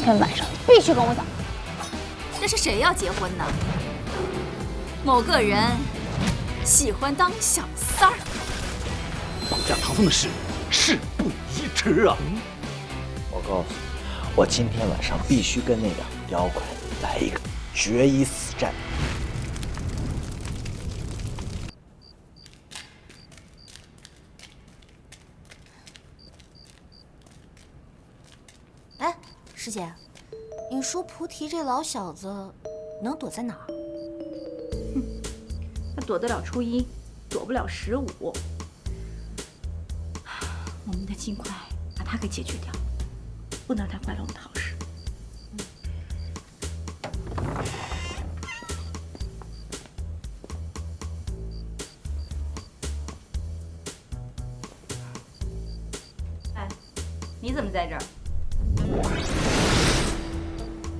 天晚上必须跟我走。这是谁要结婚呢？某个人喜欢当小三儿。绑架唐僧的事，事不宜迟啊！我告诉你，我今天晚上必须跟那个妖怪来一个决一死战。哎，师姐，你说菩提这老小子能躲在哪儿？他躲得了初一，躲不了15。我们得尽快把他给解决掉，不能让他坏了我们的好事。哎，你怎么在这儿？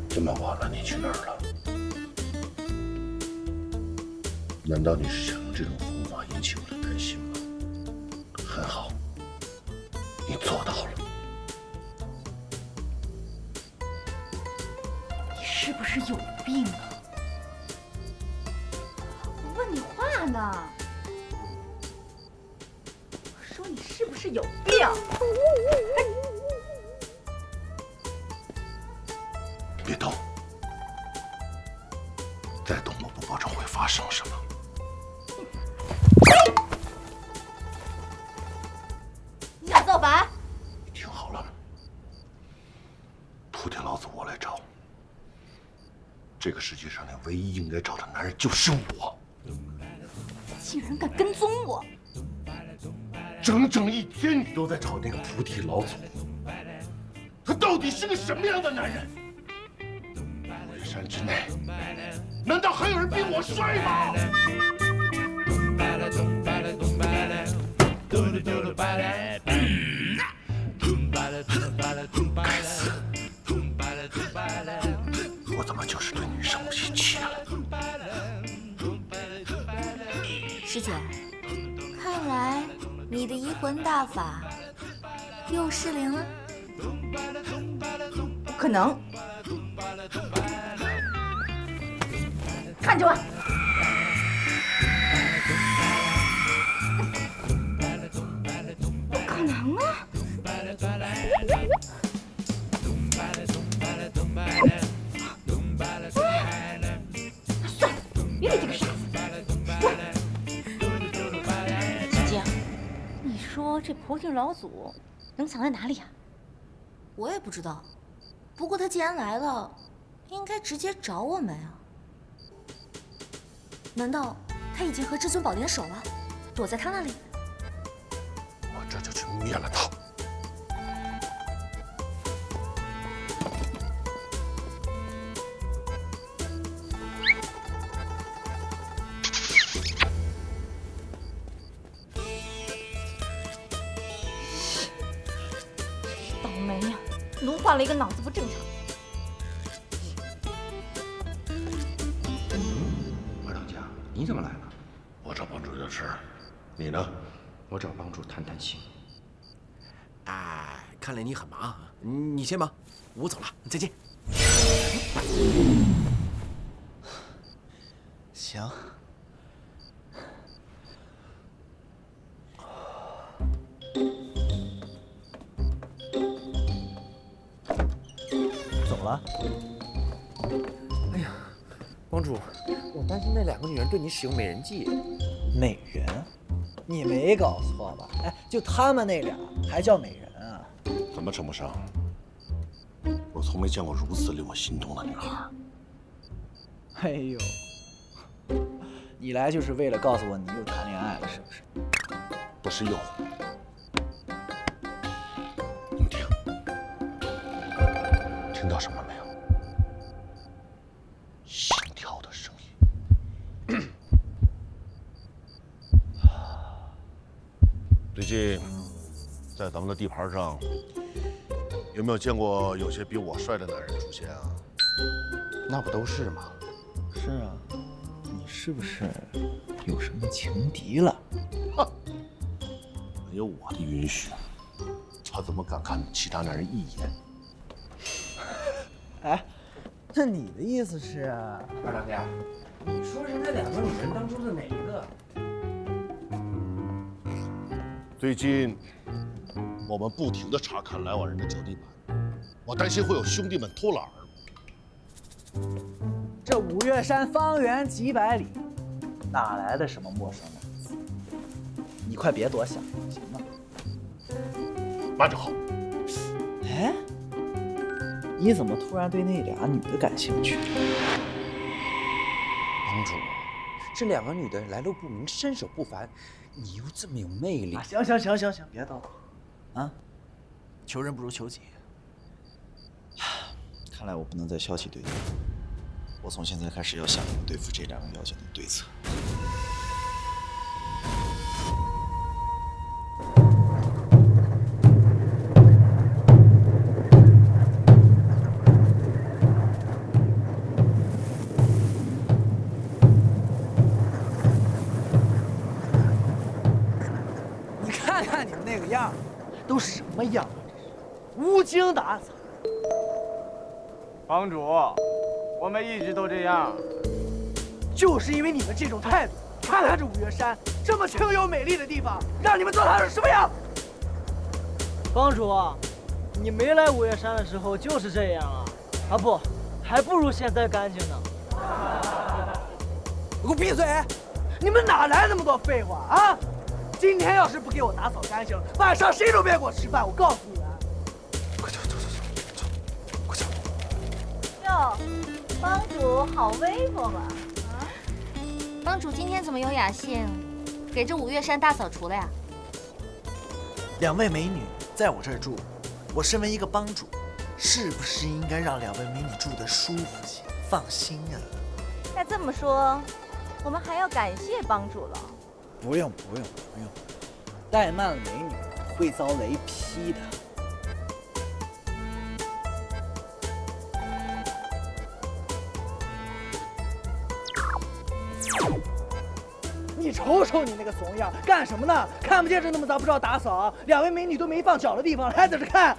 这么晚了，你去哪儿了？难道你是想用这种方法引起我的担心吗？很好，你做到了。你是不是有病啊？我问你话呢。我说你是不是有病？别动，再动我不保证会发生什么。你想造反？你听好了，菩提老子我来找。这个世界上那唯一应该找的男人就是我。竟然敢跟踪我！整整1天你都在找那个菩提老祖，他到底是个什么样的男人？鬼山之内，难道还有人比我帅吗？该死！我怎么就是对你生不起气了？师姐，看来你的移魂大法又失灵了。不可能！看着我！不可能啊！算了，别理这个傻子。姐姐，你说这菩提老祖能藏在哪里呀？我也不知道，不过他既然来了，应该直接找我们啊。难道他已经和至尊宝联手了，躲在他那里？我这就去灭了他。倒霉呀，奴换了一个脑子不正常。二当家，你怎么来了？我找帮主有事儿，你呢？我找帮主谈谈心。哎，看来你很忙，你先忙，我走了，再见。行。走了。哎呀，帮主，我担心那2个女人对你使用美人计。美人？你没搞错吧？哎，就他们那俩还叫美人啊？怎么称不上？我从没见过如此令我心动的女孩。哎呦，你来就是为了告诉我你又谈恋爱了，是不是？不是又。你们听，听到什么没有？心跳的声音。最近，在咱们的地盘上，有没有见过有些比我帅的男人出现啊？那不都是吗？是啊，你是不是有什么情敌了？没有我的允许，他怎么敢看其他男人一眼？哎，那你的意思是？二当家，你说是那2个女人当中的哪一个？最近我们不停地查看来往人的脚底板，我担心会有兄弟们偷懒儿。这五岳山方圆几百里，哪来的什么陌生男子？你快别多想，行吗？慢着好。哎，你怎么突然对那俩女的感兴趣？帮主，这2个女的来路不明，身手不凡，你又这么有魅力。行，别叨叨，啊，求人不如求己。看来我不能再消极对待，我从现在开始要想对付这2个妖精的对策。你看看你们那个样，都什么样啊？这是无精打采。帮主，我们一直都这样。就是因为你们这种态度，看看这五岳山这么清幽美丽的地方，让你们做它是什么样？帮主，你没来五岳山的时候就是这样啊！啊不，还不如现在干净呢。给我闭嘴！你们哪来那么多废话啊？今天要是不给我打扫干净，晚上谁都别给我吃饭！我告诉你们。快走！哟，帮主好威风啊！帮主今天怎么有雅兴，给这五岳山大扫除了呀？2位美女在我这儿住，我身为一个帮主，是不是应该让2位美女住得舒服些、放心啊？那这么说，我们还要感谢帮主了。不用，怠慢了美女会遭雷劈的。你瞅瞅你那个怂样，干什么呢？看不见这那么脏，不知道打扫。2位美女都没放脚的地方，还在这看。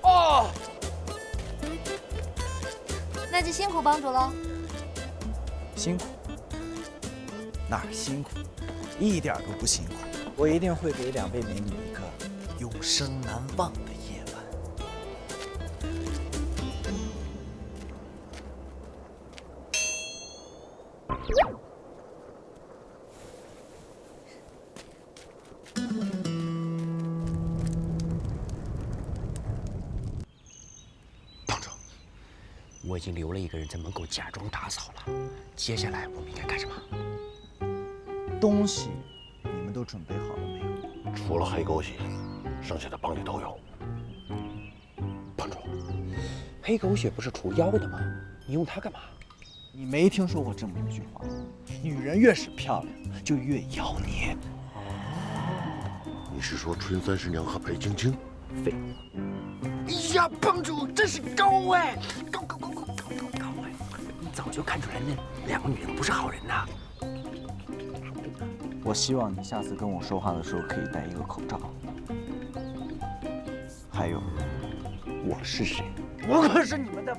哦，那就辛苦帮主喽。辛苦？哪儿辛苦？一点都不辛苦。我一定会给2位美女一个永生难忘的夜晚。帮主，我已经留了一个人在门口假装打扫了。接下来我们应该干什么？东西你们都准备好了没有？除了黑狗血，剩下的帮里都有。帮主，黑狗血不是除妖的吗？你用它干嘛？你没听说过这么一句话？女人越是漂亮，就越妖孽。你是说春30娘和裴晶晶？废话。哎呀，帮主真是高哎，高哎！你早就看出来那2个女人不是好人呐。我希望你下次跟我说话的时候可以戴一个口罩。还有，我是谁？我可是你们的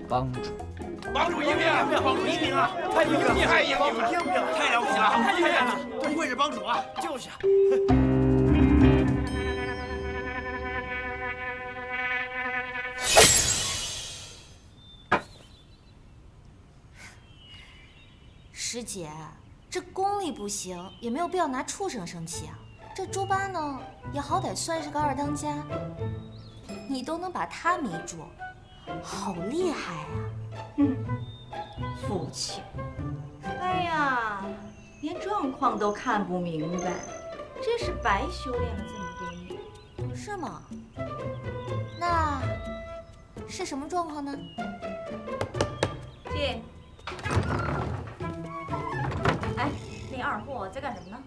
帮主。帮主英明啊！帮主英明啊！太英明了！太英明了！太了不起了！太厉害了！不愧是帮主啊！就是。师姐，这功力不行，也没有必要拿畜生生气啊。这猪八呢，也好歹算是个2当家，你都能把他迷住，好厉害啊！福气。哎呀，连状况都看不明白，真是白修炼了这么多年。是吗？那是什么状况呢？进。哎，那二货在干什么呢？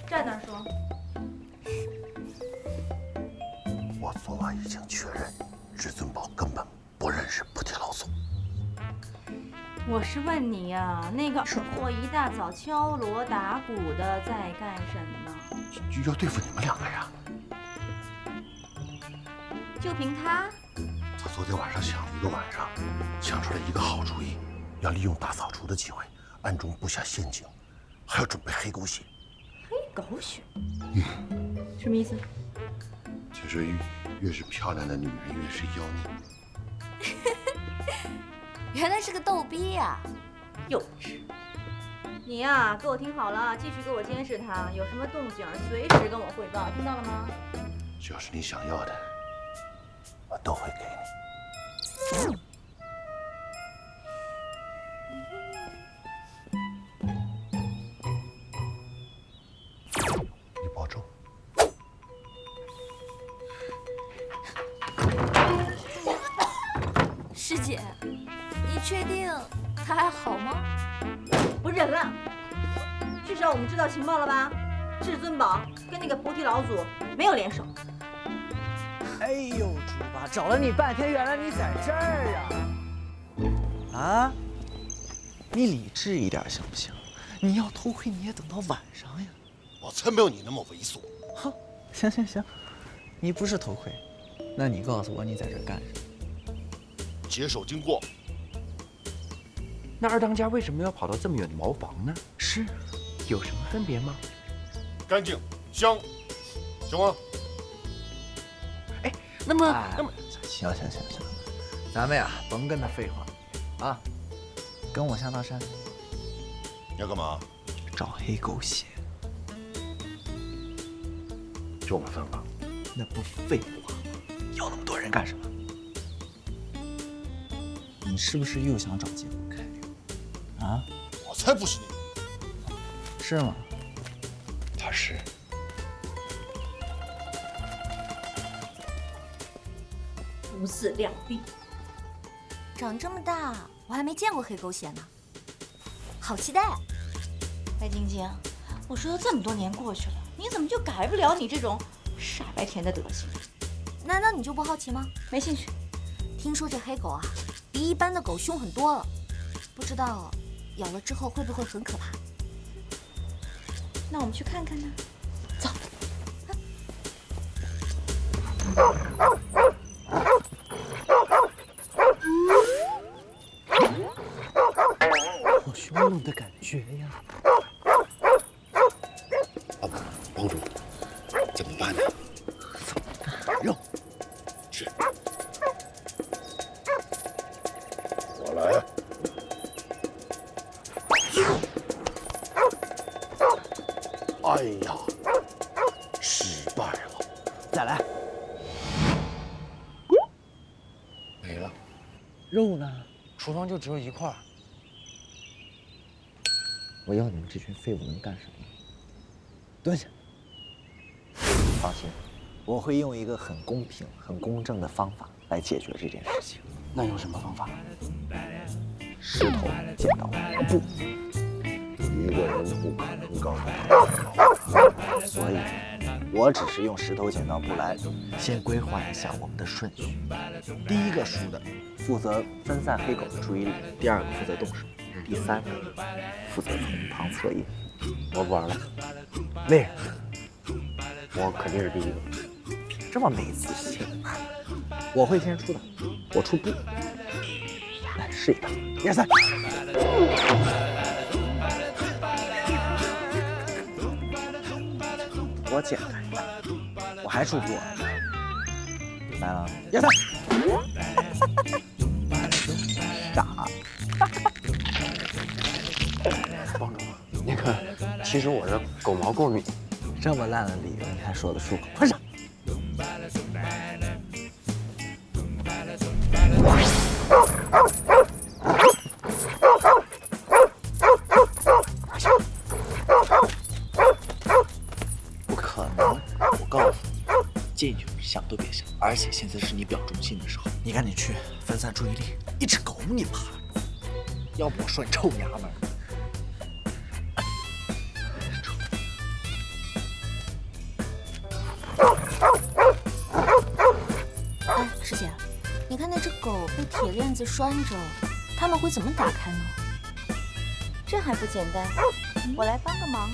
站那儿说。我昨晚已经确认，至尊宝根本不认识菩提老祖。我是问你呀，那个二货一大早敲锣打鼓的在干什么呢？要对付你们2个呀！就凭他？他昨天晚上想了一个晚上，想出来一个好主意，要利用大扫除的机会，暗中布下陷阱，还要准备黑狗血。黑狗血？什么意思？听说越是漂亮的女人越是妖孽。原来是个逗逼呀！幼稚。你呀，给我听好了，继续给我监视他，有什么动静随时跟我汇报，听到了吗？只要是你想要的，我都会给你。你保重。师姐，你确定他还好吗？我忍了，至少我们知道情报了吧？至尊宝跟那个菩提老祖没有联手。哎呦，猪八，找了你半天，原来你在这儿啊！啊，你理智一点行不行？你要偷窥你也等到晚上呀。我才没有你那么猥琐。哼，行行行，你不是偷窥，那你告诉我你在这干什么？解手经过。那二当家为什么要跑到这么远的茅房呢？是，有什么分别吗？干净香，行吗？哎，那么行，咱们呀甭跟他废话，啊，跟我下刀山。你要干嘛？找黑狗血。就我们分了。那不废话吗？要那么多人干什么？你是不是又想找借口开溜？啊？我才不是你。是吗？他是。不自量力。长这么大，我还没见过黑狗血呢，好期待！白晶晶，我说这么多年过去了，你怎么就改不了你这种傻白甜的德行？难道你就不好奇吗？没兴趣。听说这黑狗啊，比一般的狗凶很多了，不知道咬了之后会不会很可怕？那我们去看看呢。走。好凶猛的感觉呀！帮主，怎么办呢？肉，是。我来。哎呀，失败了！再来。没了。肉呢？厨房就只有一块。我要你们这群废物能干什么？蹲下。放心，我会用一个很公平、很公正的方法来解决这件事情。那用什么方法？石头剪刀布。一个人不可能搞定。所以，我只是用石头剪刀布来先规划一下我们的顺序。第一个输的负责分散黑狗的注意力，第二个负责动手，第三个负责从旁侧应。我不玩了。为什么？我肯定是第一个。这么没自信？我会先出的，我出布。来试一把，1、2、3。我简单一点，我还出布。来了，1、2、3。傻。帮主，那个，其实我是狗毛过敏。这么烂的理由你还说得出口？快上！不可能！我告诉你，进去想都别想。而且现在是你表忠心的时候，你赶紧去分散注意力。一只狗你怕？要不我说你臭娘们儿！哎，师姐，你看那只狗被铁链子拴着，他们会怎么打开呢？这还不简单，我来帮个忙。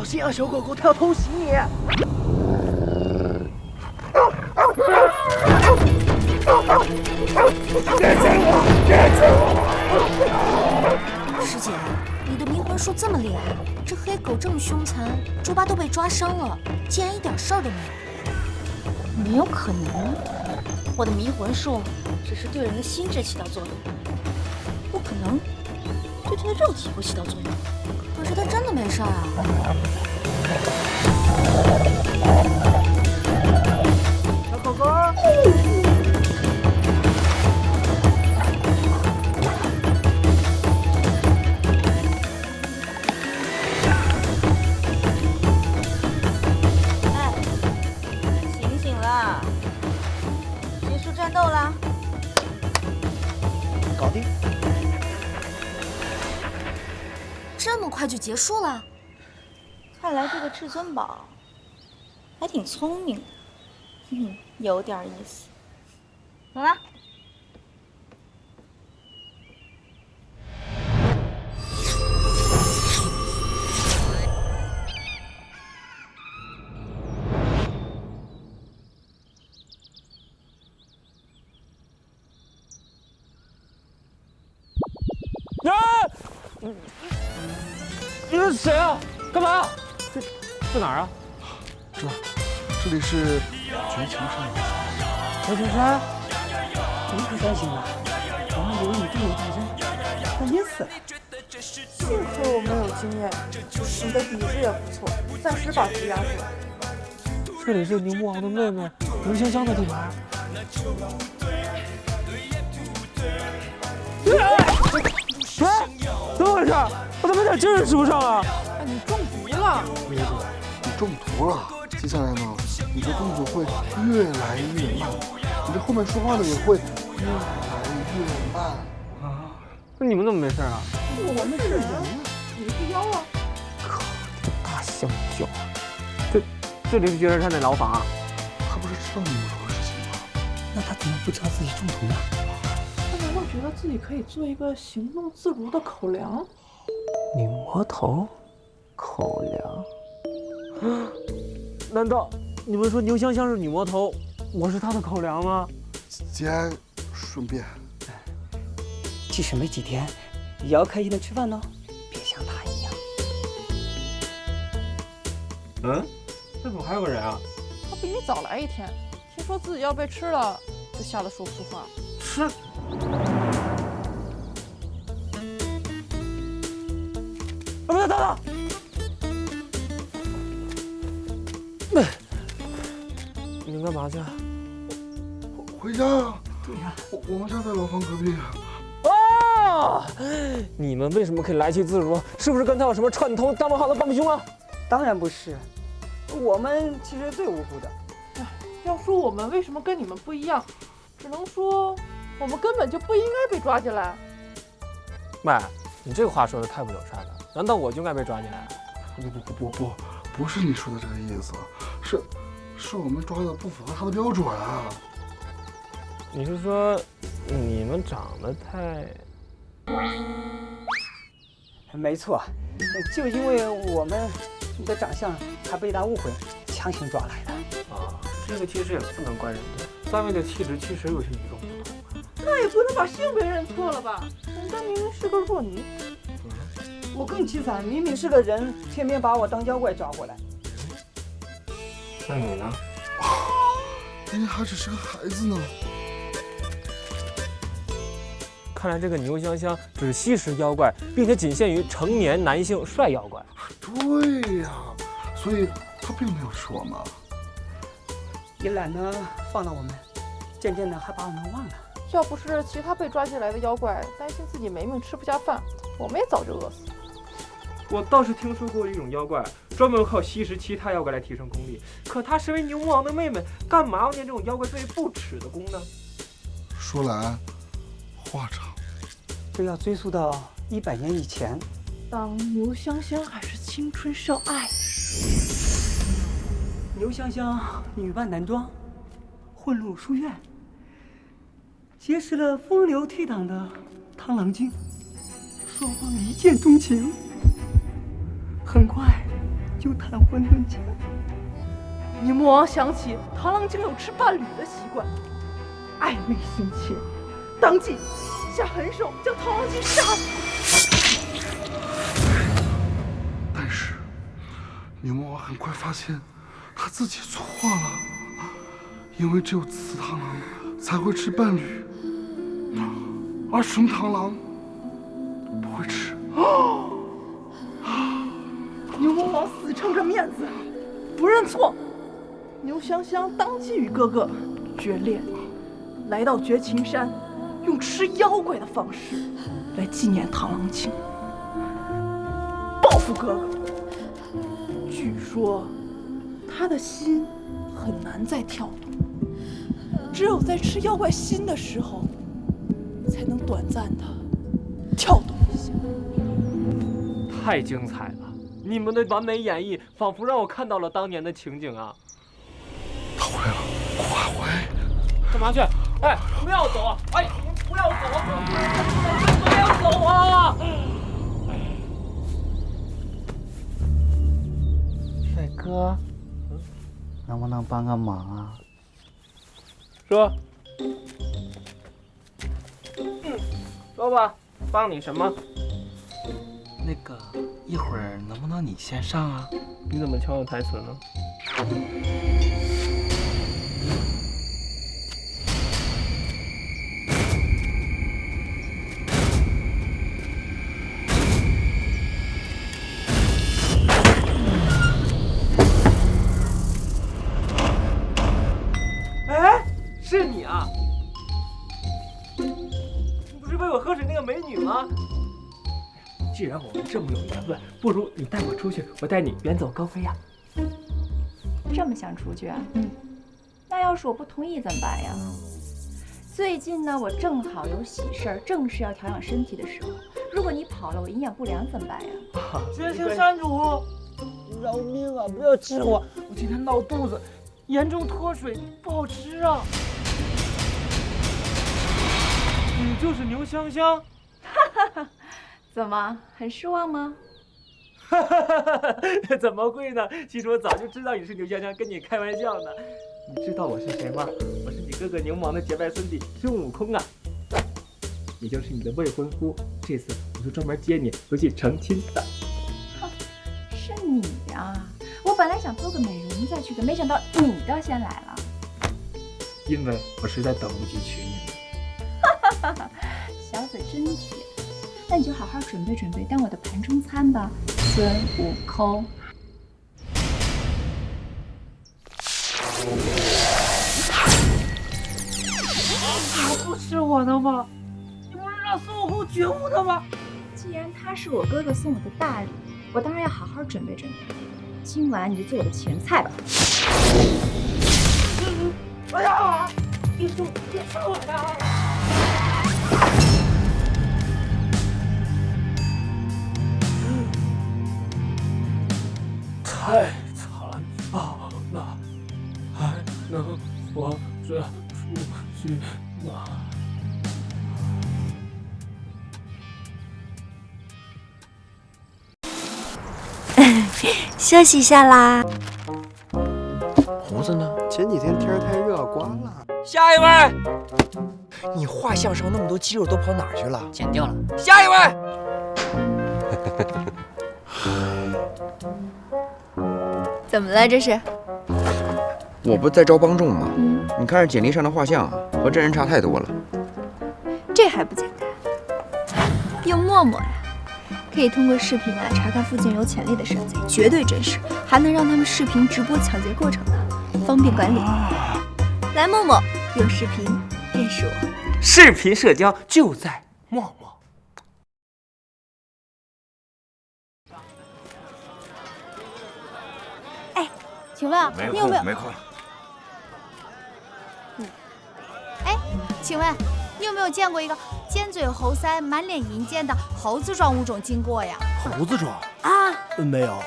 心啊，小狗狗，它要偷袭你！师姐，你的迷魂术这么厉害，这黑狗这么凶残，猪八都被抓伤了，竟然一点事儿都没有。没有可能，我的迷魂术只是对人的心智起到作用，不可能对他的肉体会起到作用。可是他真的没事儿啊！小狗狗，哎，醒醒啦！结束战斗啦！搞定。这么快就结束了？看来这个至尊宝还挺聪明的，有点意思。走啦。你是谁啊？干嘛？这哪儿啊？这里是绝情山。绝情山？你可相信了？我们以为你这么大身，但你死了。幸亏我没有经验，你的底子也不错，暂时把局压住。这里是牛魔王的妹妹刘香香的地盘。怎么回事？我怎么一点劲儿使不上啊？你中毒了。妹子，你中毒了。接下来呢，你的动作会越来越慢，你这后面说话呢也会越来越慢。啊？那你们怎么没事啊？我们是人，你是妖啊。靠，这大香蕉！这里是绝人山的牢房啊？他不是知道你魔头的事情吗？那他怎么不知道自己中毒呢？他难道觉得自己可以做一个行动自如的口粮？女魔头，口粮。难道你们说牛香香是女魔头，我是她的口粮吗？节哀顺变。其实没几天，也要开心的吃饭呢，别像他一样。嗯，这怎么还有个人啊？他比你早来一天，听说自己要被吃了，就吓得说不出话。吃？不是，等等。你们干嘛去？回家呀。对呀，我们家在牢房隔壁。哦，你们为什么可以来去自如？是不是跟他有什么串通，当不好的帮凶啊？当然不是，我们其实最无辜的。要说我们为什么跟你们不一样，只能说我们根本就不应该被抓进来。喂，你这个话说的太不友善了。难道我就该被抓进来？不是你说的这个意思，是我们抓的不符合他的标准啊。你是说你们长得太……没错，就因为我们的长相还被他误会，强行抓来的。啊，这个其实也不能怪人家，三位的气质确实有些与众不同。那也不能把性别认错了吧？人家明明是个弱女。我更气惨，明明是个人，偏偏把我当妖怪抓过来。那你呢？明明还只是个孩子呢。看来这个牛香香只吸食妖怪，并且仅限于成年男性帅妖怪。对呀，所以他并没有吃我们。也懒得放了我们，渐渐的还把我们忘了。要不是其他被抓进来的妖怪担心自己没命吃不下饭，我们也早就饿死了。我倒是听说过一种妖怪，专门靠吸食其他妖怪来提升功力。可她身为牛魔王的妹妹，干嘛要念这种妖怪最不耻的功呢？说来话长，这要追溯到100年以前。当牛香香还是青春少爱，牛香香女扮男装，混入书院，结识了风流倜傥的汤郎君，双方一见钟情。很快，就谈婚论嫁。你莫王想起螳螂精有吃伴侣的习惯，暧昧心切，当即下狠手将螳螂精杀死。但是牛魔王很快发现他自己错了，因为只有雌螳螂才会吃伴侣，而雄螳螂不会吃。牛魔王死撑着面子不认错，牛香香当即与哥哥决裂，来到绝情山，用吃妖怪的方式来纪念螳螂精，报复哥哥。据说他的心很难再跳动，只有在吃妖怪心的时候，才能短暂的跳动一下。太精彩了！你们的完美演绎，仿佛让我看到了当年的情景啊！他回来了，快回！干嘛去？哎，不要走啊！哎，不要走啊！不要走啊！帅哥，能不能帮个忙啊？说。说吧，帮你什么？那个，一会儿能不能你先上啊？你怎么抢我台词呢？哎，是你啊！你不是喂我喝水那个美女吗？既然我们这么有缘分，不如你带我出去，我带你远走高飞呀！这么想出去啊？那要是我不同意怎么办呀？最近呢，我正好有喜事儿，正是要调养身体的时候。如果你跑了，我营养不良怎么办呀？绝情山主，饶命啊！不要吃我，我今天闹肚子，严重脱水，不好吃啊！你就是牛香香？怎么，很失望吗？怎么会呢？其实我早就知道你是牛香香，跟你开玩笑呢。你知道我是谁吗？我是你哥哥牛魔王的结拜孙弟孙悟空啊，也就是你的未婚夫。这次我就专门接你回去成亲的。是你呀！我本来想做个美容再去的，没想到你倒先来了。因为我实在等不及娶你了。小嘴真甜。那你就好好准备准备，当我的盘中餐吧，孙悟空。你不吃我的吗？你不是让孙悟空觉悟的吗？既然他是我哥哥送我的大礼，我当然要好好准备准备。今晚你就做我的前菜吧。哎呀！别吃我呀！太残暴了，还能活着出去吗？休息一下啦。胡子呢？前几天天太热，刮了。下一位。你画像上那么多肌肉都跑哪儿去了？剪掉了。下一位。怎么了这是？我不在招帮众吗？你看着简历上的画像和真人差太多了。这还不简单？用陌陌呀，可以通过视频查看附近有潜力的山贼，绝对真实，还能让他们视频直播抢劫过程呢，方便管理。来陌陌，用视频认识我。视频社交就在陌陌。请问你有没有？没空。哎，请问你有没有见过一个尖嘴猴腮、满脸银剑的猴子状物种经过呀？猴子状啊？没有。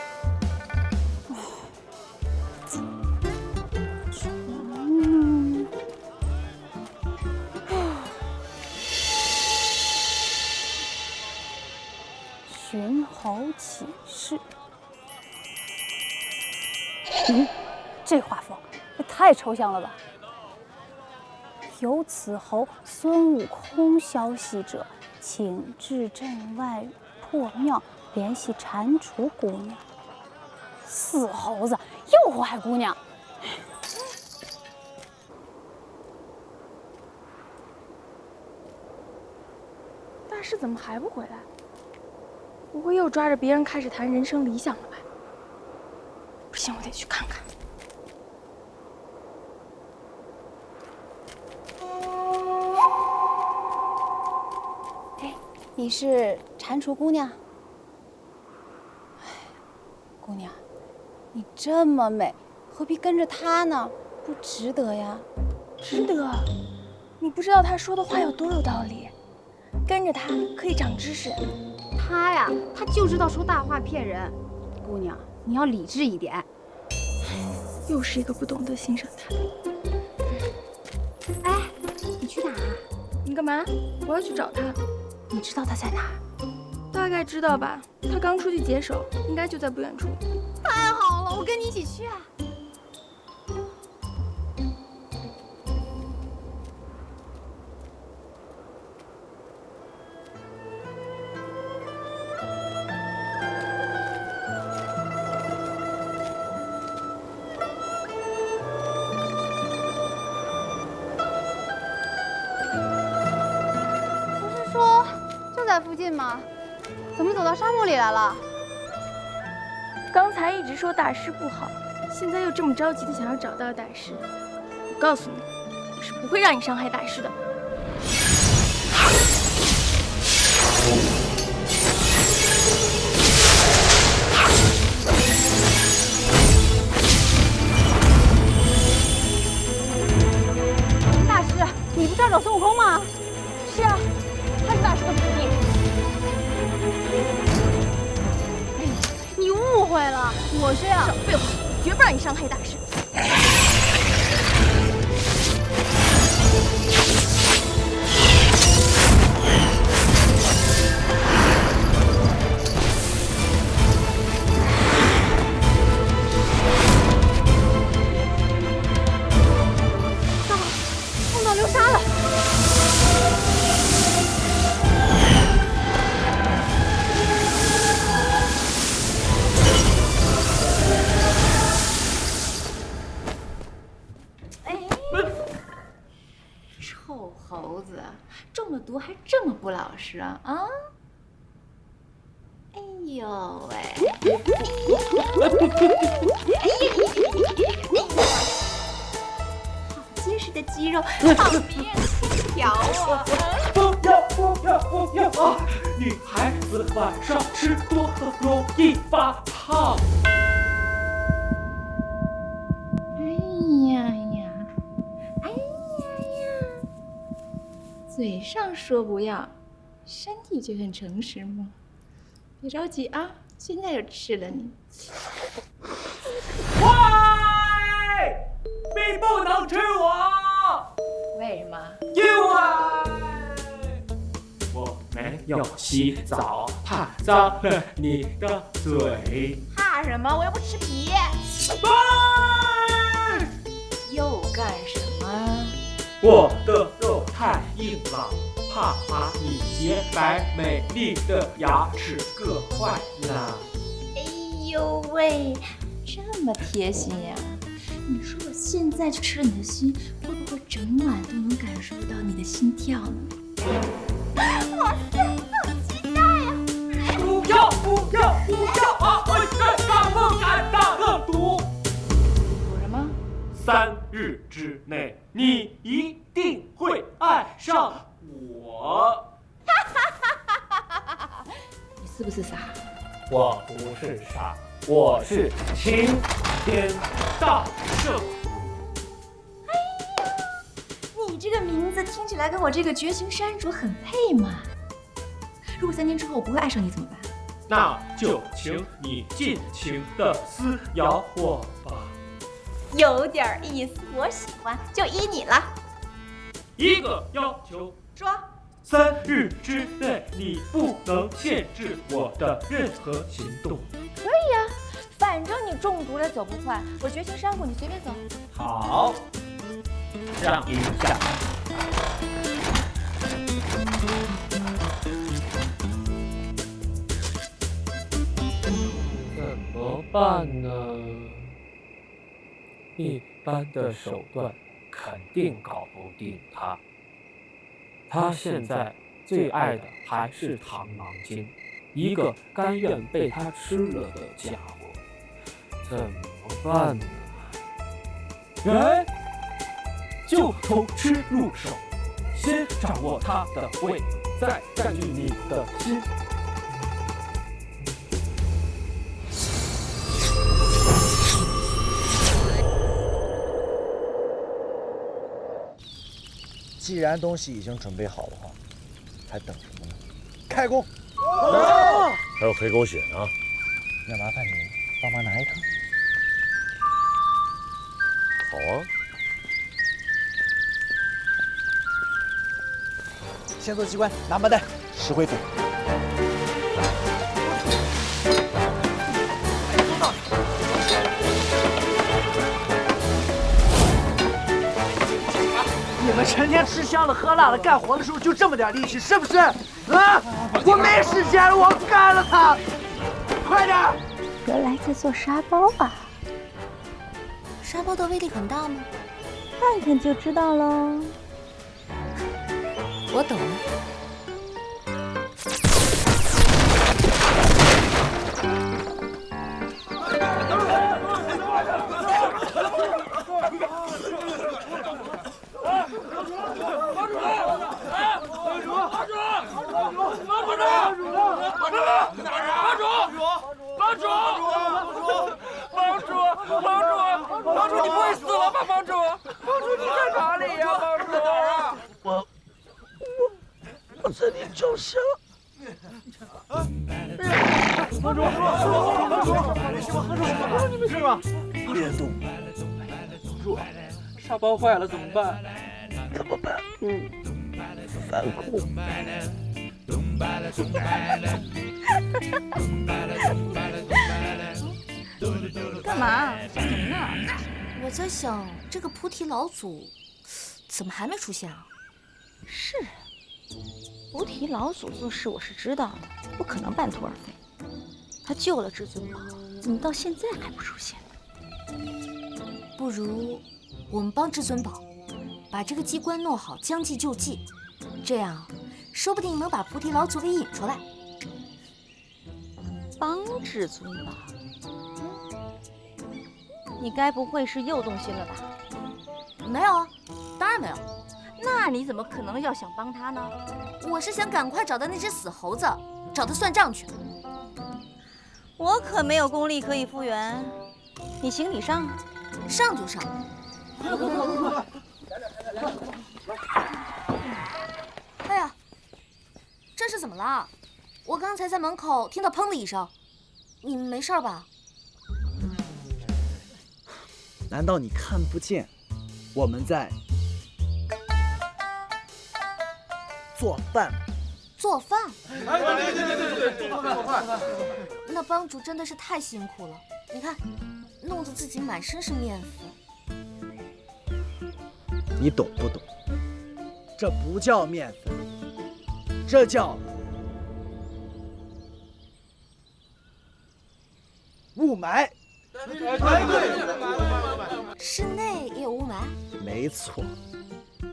寻猴启事。这画风也太抽象了吧！有此侯孙悟空消息者，请至镇外破庙联系蟾蜍姑娘。死猴子又祸害姑娘！大师怎么还不回来？不会又抓着别人开始谈人生理想了吧？不行，我得去看看。哎，你是蟾蜍姑娘？哎，姑娘，你这么美，何必跟着他呢？不值得呀。值得？你不知道他说的话有多有道理。跟着他可以长知识。他呀，他就知道说大话骗人。姑娘，你要理智一点。又是一个不懂得欣赏他的。哎，你去哪儿？你干嘛？我要去找他。你知道他在哪儿？大概知道吧。他刚出去解手，应该就在不远处。太好了，我跟你一起去啊！在附近吗？怎么走到沙漠里来了？刚才一直说大师不好，现在又这么着急的想要找到大师。我告诉你，我是不会让你伤害大师的。大师，你不是要找孙悟空吗？是啊。他是大师的徒弟。你误会了，我是要……少废话，绝不让你伤害大师。糟了，碰到流沙了。猴子中了毒还这么不老实啊！啊！哎呦喂！好结实的肌肉，好迷人的线条啊！不要啊！女孩子晚上吃多了容易发胖。嘴上说不要，身体却很诚实吗？别着急啊，现在就吃了你。喂，你不能吃我！为什么？因为我没有洗澡，怕脏了你的嘴。怕什么？我又不吃皮。又干什么？我的肉太硬了，怕把你洁白美丽的牙齿硌坏呢。哎呦喂，这么贴心呀！你说我现在就吃了你的心，会不会整晚都能感受到你的心跳呢？哇塞，好期待呀！不要啊！我敢不敢大恶毒？说什么？3日之内，你一定会爱上我。你是不是傻？我不是傻，我是齐天大圣。哎呀，你这个名字听起来跟我这个绝情山主很配嘛。如果3年之后我不会爱上你怎么办？那就请你尽情的撕咬我吧。有点意思，我喜欢，就依你了。一个要求，说3日之内你不能限制我的任何行动。可以呀，反反正你中毒了走不快，我绝情山谷你随便走。好，让一下。怎么办呢？一般的手段肯定搞不定他。他现在最爱的还是螳螂精，一个甘愿被他吃了的家伙。怎么办呢？哎，就从吃入手，先掌握他的胃，再占据你的心。既然东西已经准备好的话，还等什么呢？开工！还有黑狗血呢，那麻烦你帮忙拿一趟。好啊。先做机关，拿麻袋，石灰粉。你们成天吃香的喝辣的，干活的时候就这么点力气，是不是？啊！我没时间了，我干了它！快点！原来在做沙包啊！沙包的威力很大吗？看看就知道喽。我懂。帮主，你不会死了吧？帮主，你在哪里呀？帮主，我在你脚下。帮主，你没事吧？别动！帮主，沙包坏了怎么办？怎么办？反骨。干嘛？想什么呢？我在想，这个菩提老祖怎么还没出现啊？是，菩提老祖做事我是知道的，不可能半途而废。他救了至尊宝，怎么到现在还不出现？不如我们帮至尊宝把这个机关弄好，将计就计，这样说不定能把菩提老祖给引出来。帮至尊宝？你该不会是又动心了吧？没有啊，当然没有。那你怎么可能要想帮他呢？我是想赶快找到那只死猴子，找他算账去。我可没有功力可以复原，你行你上，上就上。哎呀，这是怎么了？我刚才在门口听到砰的一声，你们没事吧？难道你看不见我们在做饭？做饭？哎，对，做饭。那帮主真的是太辛苦了，你看，弄得自己满身是面粉。你懂不懂？这不叫面粉，这叫雾霾。室内也有雾霾？没错，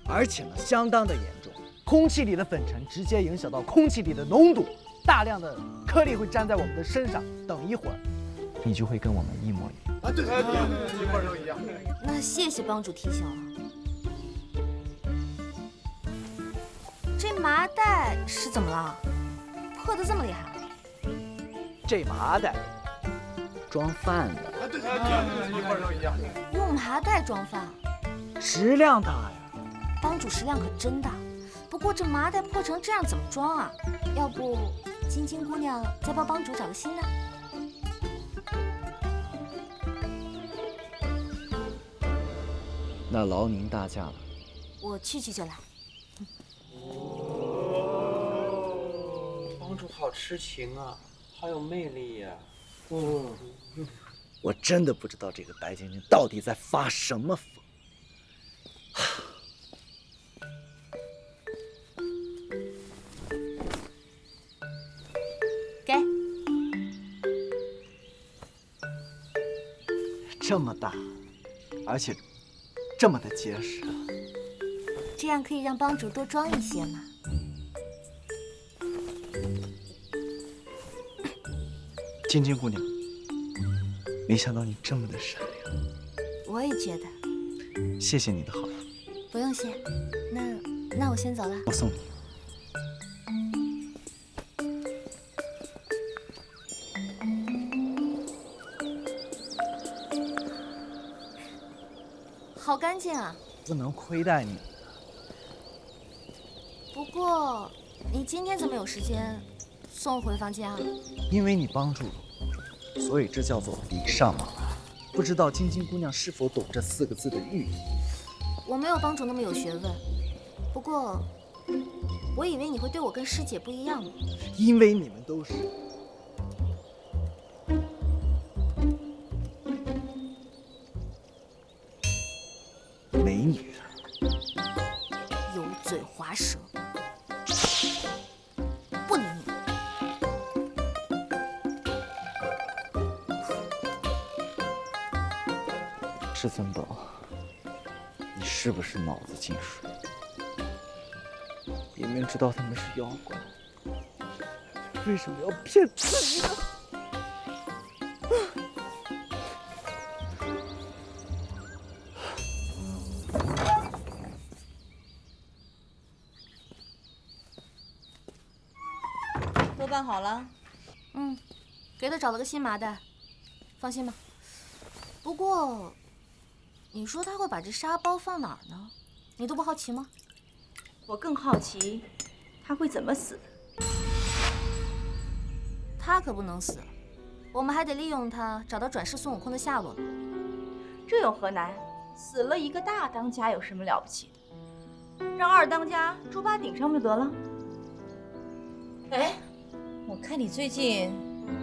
而且呢，相当的严重。空气里的粉尘直接影响到空气里的浓度，大量的颗粒会粘在我们的身上。等一会儿，你就会跟我们一模一样。啊，对，一会儿都一样。那谢谢帮主提醒了。这麻袋是怎么了？破得这么厉害？这麻袋装饭的。啊，对，一会儿都一样。用麻袋装饭，食量大呀。帮主食量可真大。不过这麻袋破成这样怎么装啊？要不晶晶姑娘再帮帮主找个新的？那劳您大驾了。我去就来。帮主好痴情啊，好有魅力呀！我真的不知道这个白晶晶到底在发什么疯。给。这么大，而且这么的结实，这样可以让帮主多装一些嘛。晶晶姑娘，没想到你这么的善良。我也觉得。谢谢你的好意。不用谢，那我先走了。我送你。好干净啊！不能亏待你。不过，你今天怎么有时间送我回房间啊？因为你帮助了我，所以这叫做礼尚往来。不知道晶晶姑娘是否懂这4个字的寓意？我没有帮主那么有学问，不过，我以为你会对我跟师姐不一样呢。因为你们都是美女，油嘴滑舌，不理你。至尊宝，你是不是脑子进水？明明知道他们是妖怪，为什么要骗自己呢？都办好了？给他找了个新麻袋，放心吧。不过，你说他会把这沙包放哪儿呢？你都不好奇吗？我更好奇，他会怎么死？他可不能死，我们还得利用他找到转世孙悟空的下落呢。这有何难？死了一个大当家有什么了不起的？让二当家猪八顶上不就得了？哎，我看你最近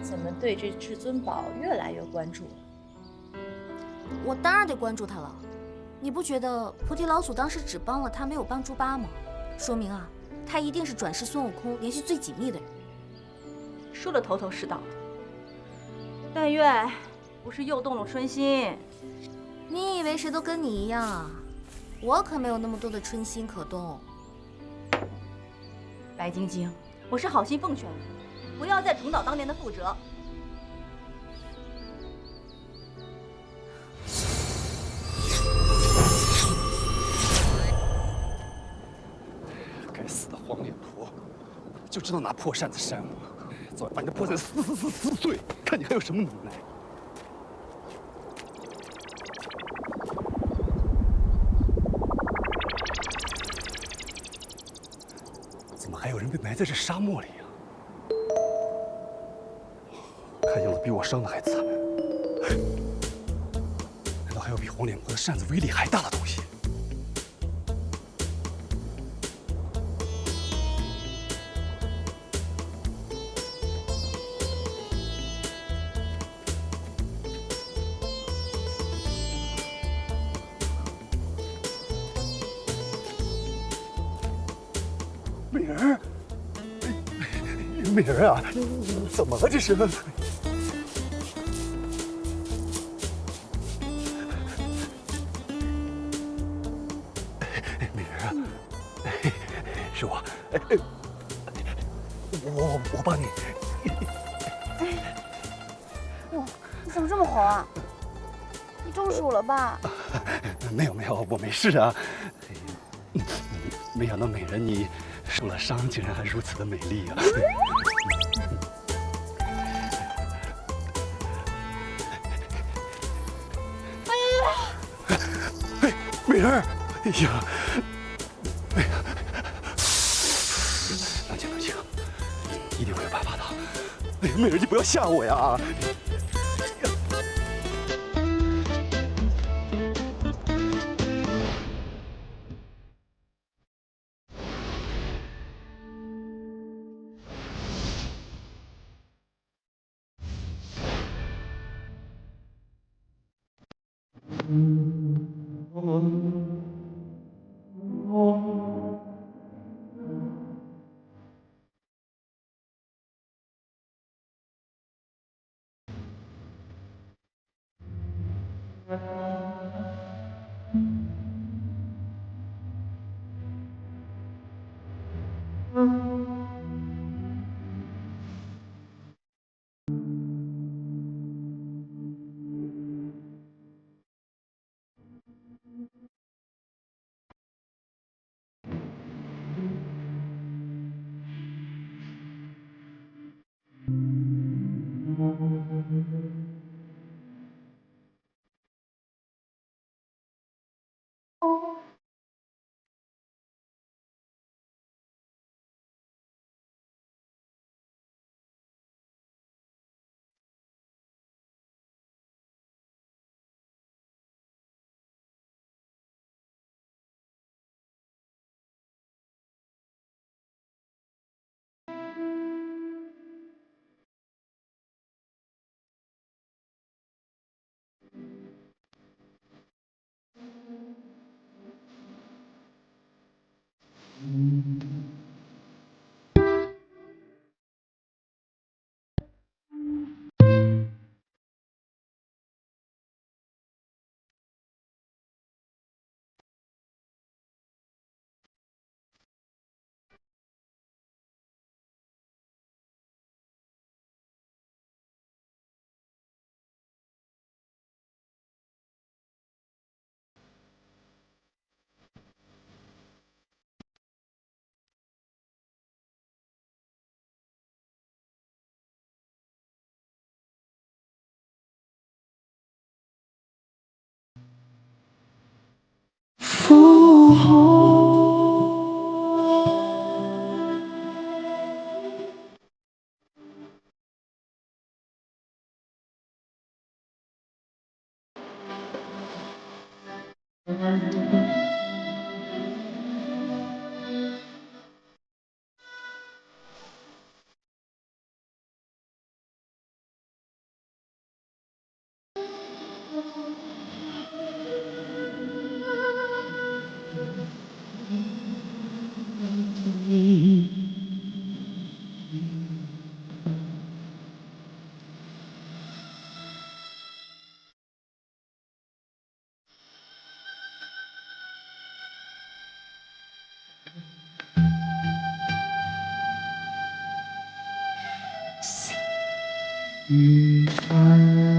怎么对这至尊宝越来越关注了？我当然得关注他了。你不觉得菩提老祖当时只帮了他，没有帮猪八吗？说明啊，他一定是转世孙悟空联系最紧密的人。说的头头是道的。但愿不是又动了春心。你以为谁都跟你一样啊？我可没有那么多的春心可动。白晶晶，我是好心奉劝你，不要再重蹈当年的覆辙。该死的黄脸婆，就知道拿破扇子扇我。早晚把你的破扇撕碎，看你还有什么能耐！怎么还有人被埋在这沙漠里呀？看样子比我伤的还惨。难道还有比黄脸婆的扇子威力还大的东西？美人儿，美人儿啊，怎么了这是？美人儿啊，是我，我帮你。哇，你怎么这么红啊？你中暑了吧？没有，我没事啊。没想到美人你受了伤，竟然还如此的美丽啊！哎，美人儿，哎呀，哎呀，冷静，一定会有办法的。哎呀，美人，你不要吓我呀！复活。雨凡。